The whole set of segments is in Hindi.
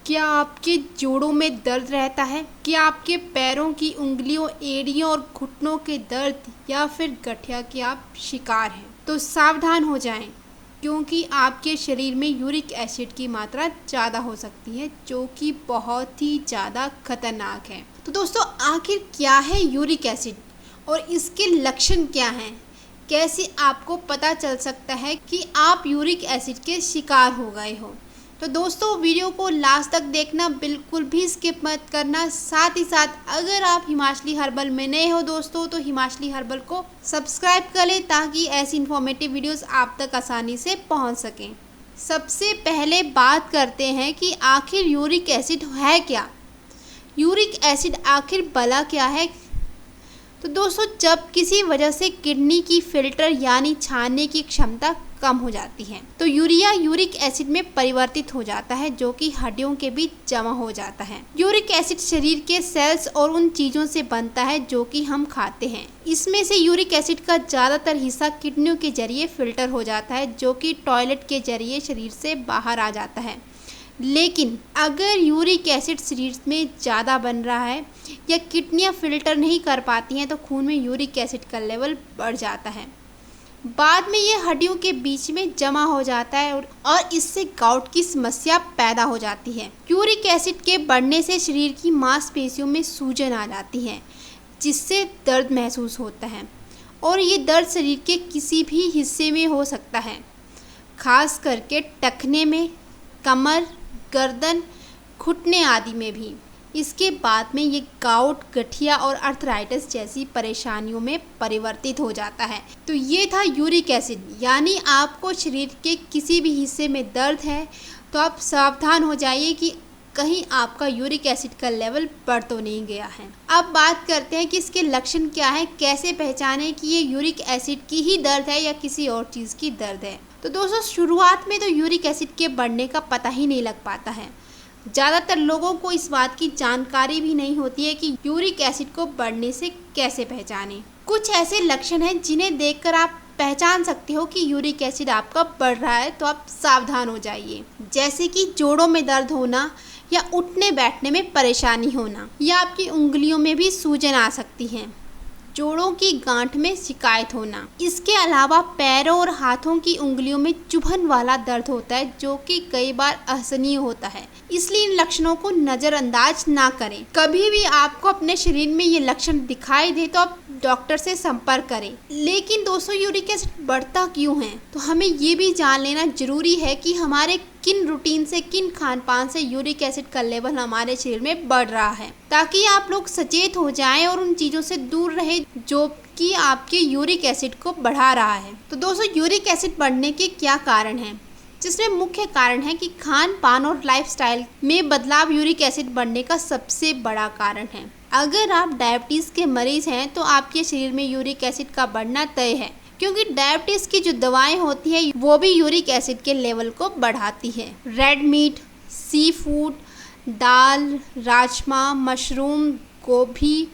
क्या आपके जोड़ों में दर्द रहता है? क्या आपके पैरों की उंगलियों, एड़ियों और घुटनों के दर्द या फिर गठिया के आप शिकार हैं? तो सावधान हो जाएं, क्योंकि आपके शरीर में यूरिक एसिड की मात्रा ज़्यादा हो सकती है, जो कि बहुत ही ज़्यादा खतरनाक है। तो दोस्तों, आखिर क्या है यूरिक एसिड और इसके लक्षण क्या हैं? कैसे आपको पता चल सकता है कि आप यूरिक एसिड के शिकार हो गए हो? तो दोस्तों, वीडियो को लास्ट तक देखना, बिल्कुल भी स्किप मत करना। साथ ही साथ अगर आप हिमाचली हर्बल में नए हो दोस्तों, तो हिमाचली हर्बल को सब्सक्राइब कर लें ताकि ऐसी इन्फॉर्मेटिव वीडियोस आप तक आसानी से पहुंच सकें। सबसे पहले बात करते हैं कि आखिर यूरिक एसिड है क्या। यूरिक एसिड आखिर भला क्या है? तो दोस्तों, जब किसी वजह से किडनी की फिल्टर यानी छानने की क्षमता कम हो जाती है, तो यूरिया यूरिक एसिड में परिवर्तित हो जाता है, जो कि हड्डियों के बीच जमा हो जाता है। यूरिक एसिड शरीर के सेल्स और उन चीज़ों से बनता है जो कि हम खाते हैं। इसमें से यूरिक एसिड का ज़्यादातर हिस्सा किडनियों के जरिए फिल्टर हो जाता है, जो कि टॉयलेट के जरिए शरीर से बाहर आ जाता है। लेकिन अगर यूरिक एसिड शरीर में ज़्यादा बन रहा है या किडनियाँ फिल्टर नहीं कर पाती हैं, तो खून में यूरिक एसिड का लेवल बढ़ जाता है। बाद में ये हड्डियों के बीच में जमा हो जाता है और इससे गाउट की समस्या पैदा हो जाती है। यूरिक एसिड के बढ़ने से शरीर की मांसपेशियों में सूजन आ जाती है, जिससे दर्द महसूस होता है, और ये दर्द शरीर के किसी भी हिस्से में हो सकता है, खास करके टखने में, कमर, गर्दन, घुटने आदि में भी। इसके बाद में ये गाउट, गठिया और अर्थराइटिस जैसी परेशानियों में परिवर्तित हो जाता है। तो ये था यूरिक एसिड, यानी आपको शरीर के किसी भी हिस्से में दर्द है तो आप सावधान हो जाइए कि कहीं आपका यूरिक एसिड का लेवल बढ़ तो नहीं गया है। अब बात करते हैं कि इसके लक्षण क्या है, कैसे पहचानें कि ये यूरिक एसिड की ही दर्द है या किसी और चीज़ की दर्द है। तो दोस्तों, शुरुआत में तो यूरिक एसिड के बढ़ने का पता ही नहीं लग पाता है। ज़्यादातर लोगों को इस बात की जानकारी भी नहीं होती है कि यूरिक एसिड को बढ़ने से कैसे पहचानें। कुछ ऐसे लक्षण हैं जिन्हें देखकर आप पहचान सकते हो कि यूरिक एसिड आपका बढ़ रहा है, तो आप सावधान हो जाइए। जैसे कि जोड़ों में दर्द होना या उठने बैठने में परेशानी होना, या आपकी उंगलियों में भी सूजन आ सकती है, जोड़ों की गांठ में शिकायत होना। इसके अलावा पैरों और हाथों की उंगलियों में चुभन वाला दर्द होता है, जो कि कई बार असहनीय होता है। इसलिए इन लक्षणों को नज़रअंदाज ना करें। कभी भी आपको अपने शरीर में ये लक्षण दिखाई दे तो आप डॉक्टर से संपर्क करें। लेकिन दोस्तों, यूरिक एसिड बढ़ता क्यों है, तो हमें ये भी जान लेना जरूरी है कि हमारे किन रूटीन से, किन खान पान से यूरिक एसिड का लेवल हमारे शरीर में बढ़ रहा है, ताकि आप लोग सचेत हो जाएं और उन चीज़ों से दूर रहे जो कि आपके यूरिक एसिड को बढ़ा रहा है। तो दोस्तों, यूरिक एसिड बढ़ने के क्या कारण हैं? जिसमें मुख्य कारण है कि खान पान और लाइफस्टाइल में बदलाव यूरिक एसिड बढ़ने का सबसे बड़ा कारण है। अगर आप डायबिटीज़ के मरीज़ हैं तो आपके शरीर में यूरिक एसिड का बढ़ना तय है, क्योंकि डायबिटीज़ की जो दवाएं होती हैं वो भी यूरिक एसिड के लेवल को बढ़ाती है। रेड मीट, सी फूड, दाल, राजमा, मशरूम, गोभी,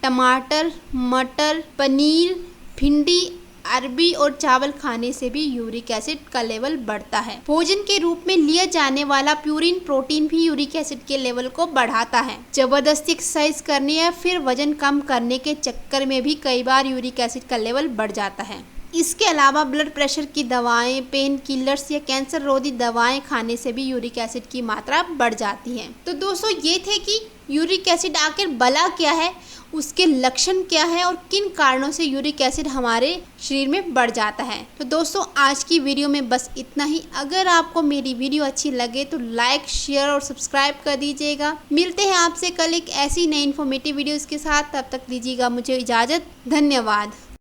टमाटर, मटर, पनीर, भिंडी, अरबी और चावल खाने से भी यूरिक एसिड का लेवल बढ़ता है। भोजन के रूप में लिया जाने वाला प्यूरिन प्रोटीन भी यूरिक एसिड के लेवल को बढ़ाता है। जबरदस्ती एक्सरसाइज करने या फिर वजन कम करने के चक्कर में भी कई बार यूरिक एसिड का लेवल बढ़ जाता है। इसके अलावा ब्लड प्रेशर की दवाएं, पेन किलर्स या कैंसर रोधी दवाएं खाने से भी यूरिक एसिड की मात्रा बढ़ जाती है। तो दोस्तों, ये थे कि यूरिक एसिड आखिर भला क्या है, उसके लक्षण क्या है और किन कारणों से यूरिक एसिड हमारे शरीर में बढ़ जाता है। तो दोस्तों, आज की वीडियो में बस इतना ही। अगर आपको मेरी वीडियो अच्छी लगे तो लाइक, शेयर और सब्सक्राइब कर दीजिएगा। मिलते हैं आपसे कल एक ऐसी नई इन्फॉर्मेटिव वीडियोज़ के साथ। तब तक दीजिएगा मुझे इजाज़त। धन्यवाद।